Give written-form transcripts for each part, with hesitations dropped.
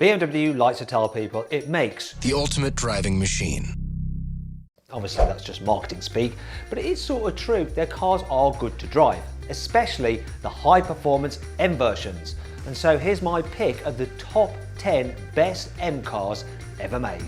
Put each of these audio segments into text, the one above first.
BMW likes to tell people it makes the ultimate driving machine. Obviously that's just marketing speak, but it is sort of true. Their cars are good to drive, especially the high performance M versions. And so here's my pick of the top 10 best M cars ever made.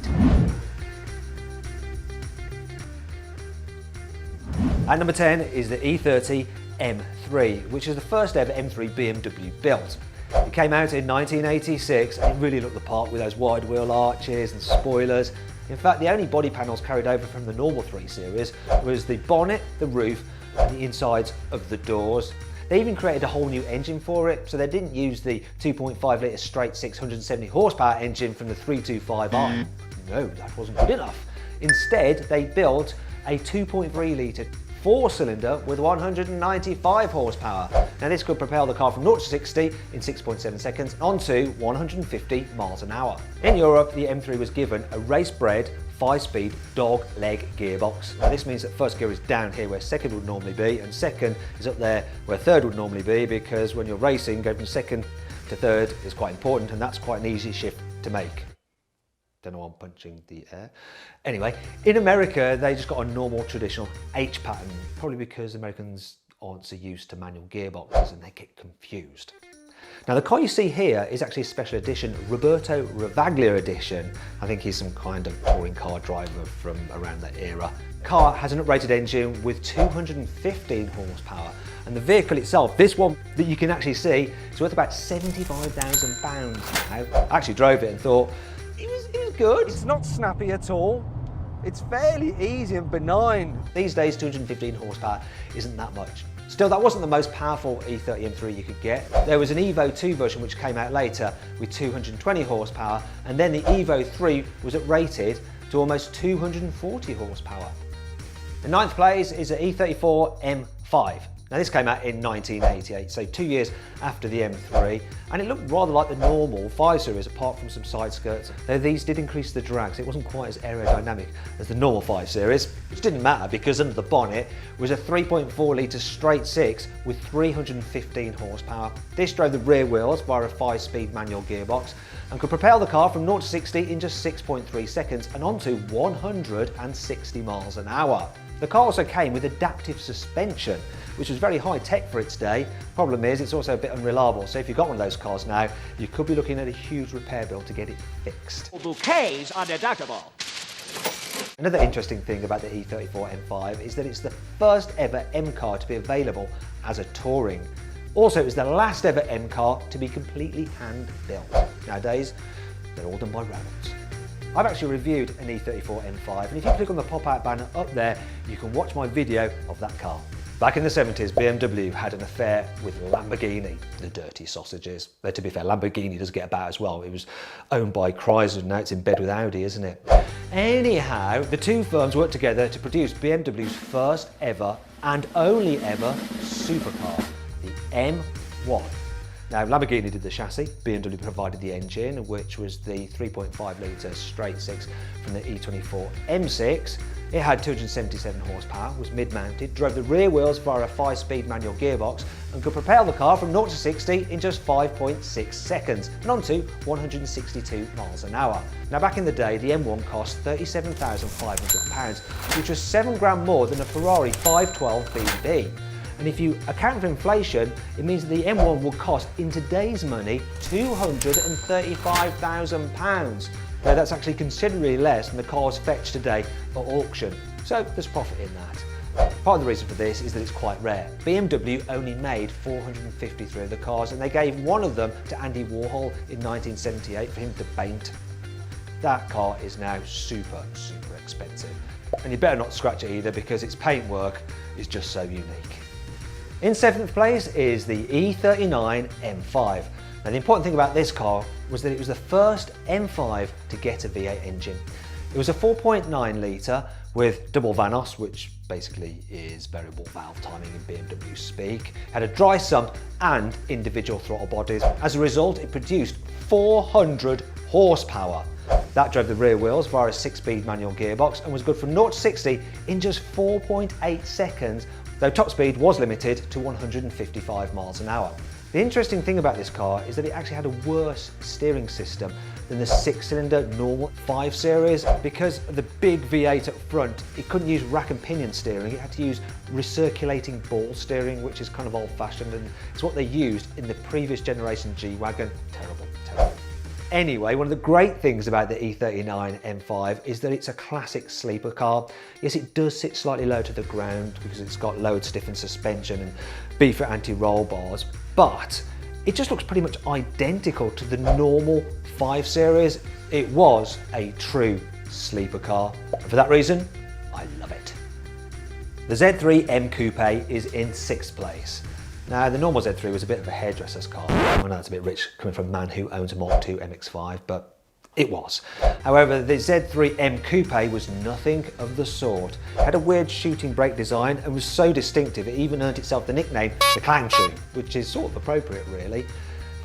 At number 10 is the E30 M3, which is the first ever M3 BMW built. It came out in 1986 and it really looked the part with those wide wheel arches and spoilers. In fact, the only body panels carried over from the normal 3 Series was the bonnet, the roof and the insides of the doors. They even created a whole new engine for it, so they didn't use the 2.5 litre straight 670 horsepower engine from the 325i. No, that wasn't good enough. Instead, they built a 2.3 litre 4-cylinder with 195 horsepower. Now this could propel the car from 0 to 60 in 6.7 seconds onto 150 miles an hour. In Europe, the M3 was given a race-bred 5-speed dog leg gearbox. Now this means that first gear is down here where second would normally be, and second is up there where third would normally be, because when you're racing, going from second to third is quite important, and that's quite an easy shift to make. Don't know why I'm punching the air. Anyway, in America, they just got a normal traditional H pattern, probably because Americans aren't so used to manual gearboxes and they get confused. Now the car you see here is actually a special edition, Roberto Ravaglia edition. I think he's some kind of touring car driver from around that era. The car has an uprated engine with 215 horsepower, and the vehicle itself, this one that you can actually see, is worth about £75,000 now. I actually drove it and thought, it was good. It's not snappy at all. It's fairly easy and benign. These days, 215 horsepower isn't that much. Still, that wasn't the most powerful E30 M3 you could get. There was an Evo 2 version which came out later with 220 horsepower, and then the Evo 3 was rated to almost 240 horsepower. In 9th place is the E34 M5. Now this came out in 1988, so 2 years after the M3, and it looked rather like the normal 5 Series apart from some side skirts, though these did increase the drag, so it wasn't quite as aerodynamic as the normal 5 Series, which didn't matter because under the bonnet was a 3.4 litre straight 6 with 315 horsepower. This drove the rear wheels via a 5-speed manual gearbox and could propel the car from 0 to 60 in just 6.3 seconds and onto 160 miles an hour. The car also came with adaptive suspension, which was very high tech for its day. Problem is, it's also a bit unreliable, so if you've got one of those cars now, you could be looking at a huge repair bill to get it fixed. Bouquets are deductible. Another interesting thing about the E34 M5 is that it's the first ever M car to be available as a touring. Also, it was the last ever M car to be completely hand-built. Nowadays, they're all done by robots. I've actually reviewed an E34 M5, and if you click on the pop-out banner up there, you can watch my video of that car. Back in the 70s, BMW had an affair with Lamborghini, the dirty sausages. Though to be fair, Lamborghini does get about as well. It was owned by Chrysler, and now it's in bed with Audi, isn't it? Anyhow, the two firms worked together to produce BMW's first ever and only ever supercar, the M1. Now, Lamborghini did the chassis, BMW provided the engine, which was the 3.5 litre straight 6 from the E24 M6. It had 277 horsepower, was mid-mounted, drove the rear wheels via a 5-speed manual gearbox and could propel the car from 0 to 60 in just 5.6 seconds and onto 162 miles an hour. Now, back in the day, the M1 cost £37,500, which was £7 more than a Ferrari 512 BB. And if you account for inflation, it means that the M1 will cost, in today's money, £235,000. Now that's actually considerably less than the cars fetched today at auction. So there's profit in that. Part of the reason for this is that it's quite rare. BMW only made 453 of the cars, and they gave one of them to Andy Warhol in 1978 for him to paint. That car is now super expensive. And you better not scratch it either, because its paintwork is just so unique. In 7th place is the E39 M5. Now the important thing about this car was that it was the first M5 to get a V8 engine. It was a 4.9 litre with double Vanos, which basically is variable valve timing in BMW speak. It had a dry sump and individual throttle bodies. As a result, it produced 400 horsepower. That drove the rear wheels via a 6-speed manual gearbox and was good from 0 to 60 in just 4.8 seconds, though top speed was limited to 155 miles an hour. The interesting thing about this car is that it actually had a worse steering system than the 6-cylinder normal 5 Series. Because of the big V8 up front, it couldn't use rack and pinion steering, it had to use recirculating ball steering, which is kind of old-fashioned, and it's what they used in the previous generation G-Wagon. Terrible, terrible. Anyway, one of the great things about the E39 M5 is that it's a classic sleeper car. Yes, it does sit slightly low to the ground because it's got load stiffened suspension and beefer anti-roll bars, but it just looks pretty much identical to the normal 5 Series. It was a true sleeper car, and for that reason, I love it. The Z3 M Coupe is in 6th place. Now, the normal Z3 was a bit of a hairdresser's car. I know it's a bit rich coming from a man who owns a Mark II MX-5, but it was. However, the Z3 M Coupe was nothing of the sort. It had a weird shooting brake design and was so distinctive it even earned itself the nickname the Clown Shoe, which is sort of appropriate really.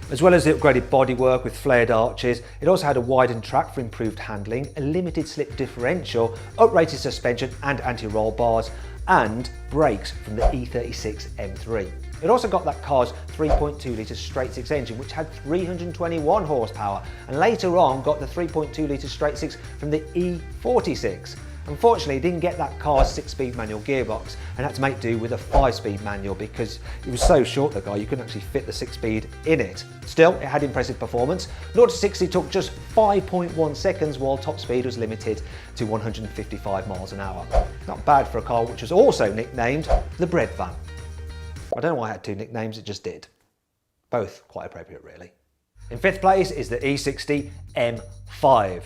As well as the upgraded bodywork with flared arches, it also had a widened track for improved handling, a limited slip differential, uprated suspension and anti-roll bars, and brakes from the E36 M3. It also got that car's 3.2 litre straight six engine, which had 321 horsepower, and later on got the 3.2 litre straight six from the E46. Unfortunately, it didn't get that car's 6-speed manual gearbox and had to make do with a 5-speed manual because it was so short, the car, you couldn't actually fit the 6-speed in it. Still, it had impressive performance. 0 to 60 took just 5.1 seconds, while top speed was limited to 155 miles an hour. Not bad for a car which was also nicknamed the Bread Van. I don't know why I had 2 nicknames, it just did. Both quite appropriate really. In 5th place is the E60 M5.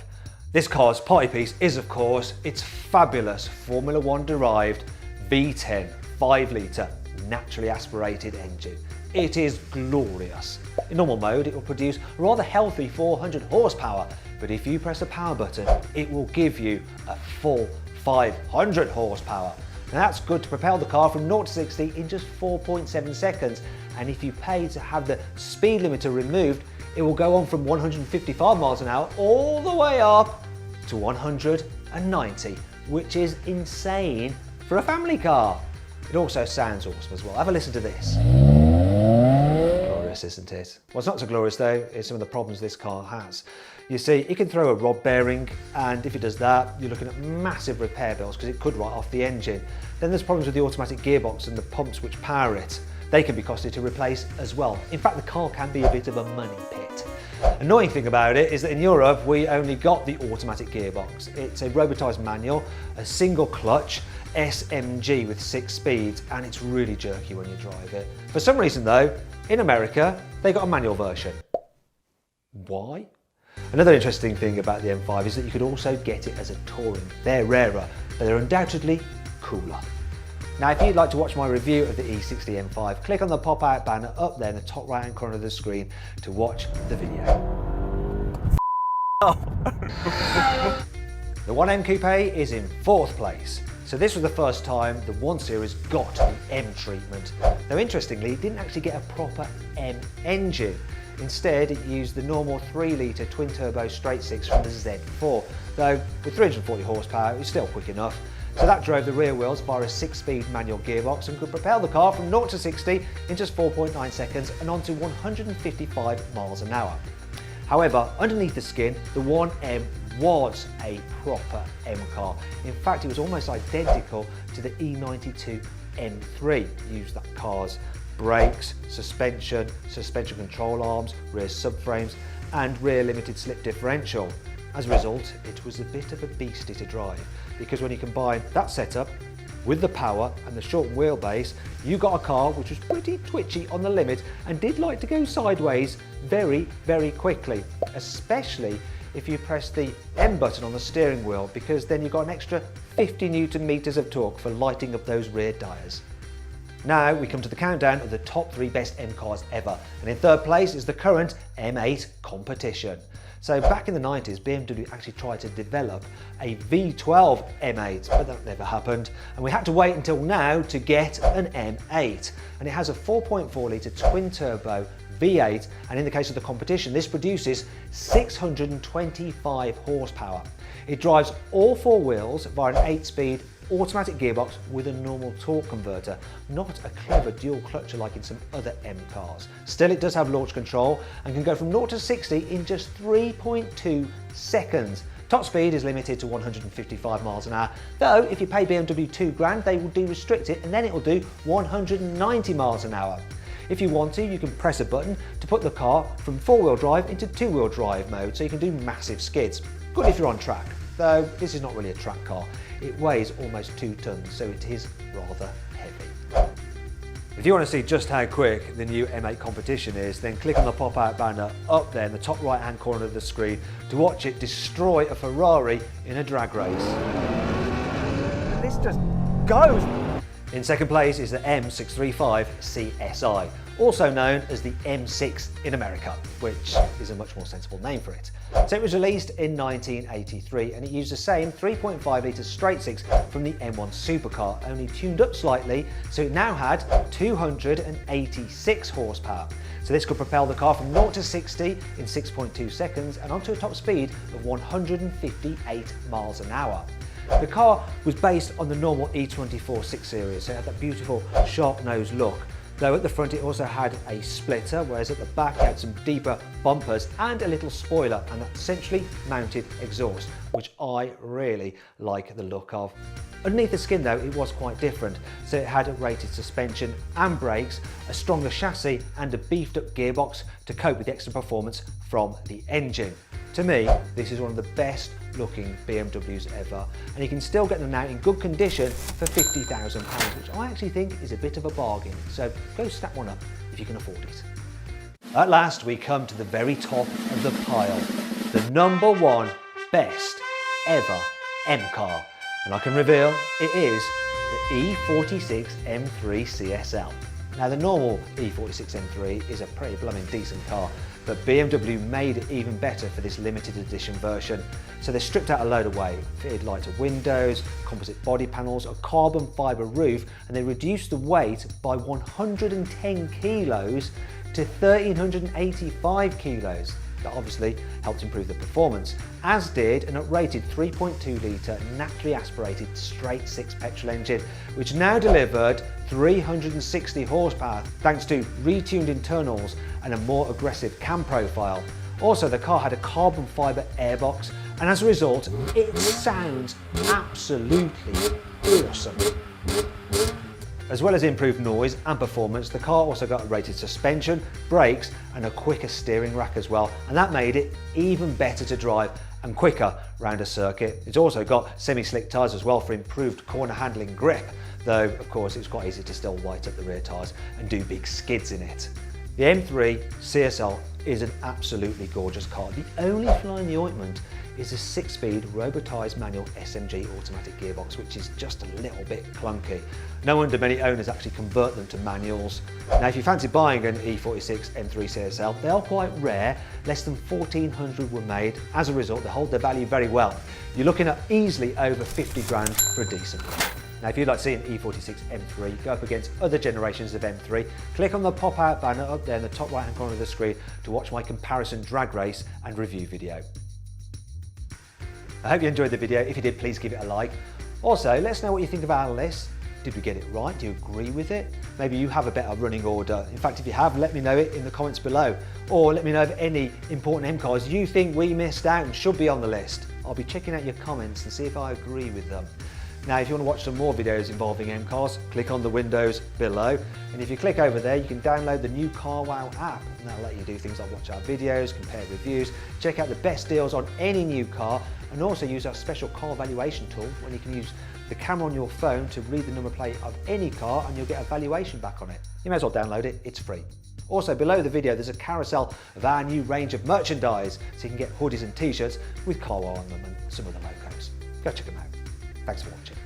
This car's party piece is, of course, its fabulous Formula 1 derived V10 5 litre naturally aspirated engine. It is glorious. In normal mode, it will produce a rather healthy 400 horsepower, but if you press the power button, it will give you a full 500 horsepower. Now that's good to propel the car from 0 to 60 in just 4.7 seconds, and if you pay to have the speed limiter removed, it will go on from 155 miles an hour all the way up to 190, which is insane for a family car. It also sounds awesome as well. Have a listen to this. Glorious, isn't it? What's not so glorious though is some of the problems this car has. You see, it can throw a rod bearing, and if it does that, you're looking at massive repair bills because it could write off the engine. Then there's problems with the automatic gearbox and the pumps which power it. They can be costly to replace as well. In fact, the car can be a bit of a money pit. Annoying thing about it is that in Europe, we only got the automatic gearbox. It's a robotised manual, a single clutch, SMG with 6 speeds, and it's really jerky when you drive it. For some reason though, in America, they got a manual version. Why? Another interesting thing about the M5 is that you could also get it as a touring. They're rarer, but they're undoubtedly cooler. Now, if you'd like to watch my review of the E60 M5, click on the pop-out banner up there in the top right-hand corner of the screen to watch the video. The 1M Coupe is in 4th place. So this was the first time the 1 Series got the M treatment. Though interestingly, it didn't actually get a proper M engine. Instead, it used the normal 3 litre twin-turbo straight six from the Z4, though with 340 horsepower, it was still quick enough. So that drove the rear wheels via a 6-speed manual gearbox and could propel the car from 0 to 60 in just 4.9 seconds and on to 155 miles an hour. However, underneath the skin, the 1M was a proper M car. In fact, it was almost identical to the E92 M3. It used that car's brakes, suspension, suspension control arms, rear subframes, and rear limited slip differential. As a result, it was a bit of a beastie to drive, because when you combine that setup with the power and the short wheelbase, you got a car which was pretty twitchy on the limit and did like to go sideways very, very quickly, especially if you press the M button on the steering wheel, because then you've got an extra 50 Newton meters of torque for lighting up those rear tyres. Now we come to the countdown of the top 3 best M cars ever, and in 3rd place is the current M8 competition. So back in the 90s, BMW actually tried to develop a V12 M8, but that never happened, and we had to wait until now to get an M8. And it has a 4.4 litre twin-turbo V8, and in the case of the competition, this produces 625 horsepower. It drives all 4 wheels via an 8-speed automatic gearbox with a normal torque converter, not a clever dual clutcher like in some other M cars. Still, it does have launch control and can go from 0 to 60 in just 3.2 seconds. Top speed is limited to 155 miles an hour, though if you pay BMW £2,000 they will restrict it and then it will do 190 miles an hour. If you want to, you can press a button to put the car from 4-wheel drive into 2-wheel drive mode, so you can do massive skids. Good if you're on track, though this is not really a track car. It weighs almost 2 tons, so it is rather heavy. If you want to see just how quick the new M8 competition is, then click on the pop-out banner up there in the top right-hand corner of the screen to watch it destroy a Ferrari in a drag race. This just goes! In second place is the M635 CSI, also known as the M6 in America, which is a much more sensible name for it. So it was released in 1983 and it used the same 3.5 litre straight six from the M1 supercar, only tuned up slightly, so it now had 286 horsepower. So this could propel the car from 0 to 60 in 6.2 seconds and onto a top speed of 158 miles an hour. The car was based on the normal E24 6 Series, so it had that beautiful sharp nose look. Though at the front it also had a splitter, whereas at the back it had some deeper bumpers and a little spoiler and that centrally mounted exhaust, which I really like the look of. Underneath the skin though, it was quite different. So it had a rated suspension and brakes, a stronger chassis and a beefed up gearbox to cope with the extra performance from the engine. To me, this is one of the best looking BMWs ever, and you can still get them now in good condition for £50,000, which I actually think is a bit of a bargain. So go snap one up if you can afford it. At last, we come to the very top of the pile, the #1 best ever M car, and I can reveal it is the E46 M3 CSL. Now the normal E46 M3 is a pretty blooming decent car, but BMW made it even better for this limited edition version. So they stripped out a load of weight, fitted lighter windows, composite body panels, a carbon fibre roof, and they reduced the weight by 110 kilos to 1,385 kilos. That obviously helped improve the performance, as did an uprated 3.2 litre naturally aspirated straight six petrol engine, which now delivered 360 horsepower thanks to retuned internals and a more aggressive cam profile. Also, the car had a carbon fibre airbox, and as a result, it sounds absolutely awesome. As well as improved noise and performance, the car also got a rated suspension, brakes and a quicker steering rack as well, and that made it even better to drive and quicker round a circuit. It's also got semi-slick tyres as well for improved corner handling grip, though of course it's quite easy to still white up the rear tyres and do big skids in it. The M3 CSL is an absolutely gorgeous car. The only fly in the ointment is a 6-speed robotised manual SMG automatic gearbox, which is just a little bit clunky. No wonder many owners actually convert them to manuals. Now if you fancy buying an E46 M3 CSL, they are quite rare, less than 1,400 were made. As a result, they hold their value very well. You're looking at easily over 50 grand for a decent one. Now if you'd like to see an E46 M3 go up against other generations of M3, click on the pop-out banner up there in the top right hand corner of the screen to watch my comparison drag race and review video. I hope you enjoyed the video. If you did, please give it a like. Also, let us know what you think of our list. Did we get it right? Do you agree with it? Maybe you have a better running order. In fact, if you have, let me know it in the comments below. Or let me know of any important M cars you think we missed out and should be on the list. I'll be checking out your comments and see if I agree with them. Now, if you want to watch some more videos involving M cars, click on the windows below. And if you click over there, you can download the new CarWow app. And that'll let you do things like watch our videos, compare reviews, check out the best deals on any new car, and also use our special car valuation tool when you can use the camera on your phone to read the number plate of any car and you'll get a valuation back on it. You may as well download it, it's free. Also, below the video, there's a carousel of our new range of merchandise, so you can get hoodies and t-shirts with CarWow on them and some other logos. Go check them out. Thanks for watching.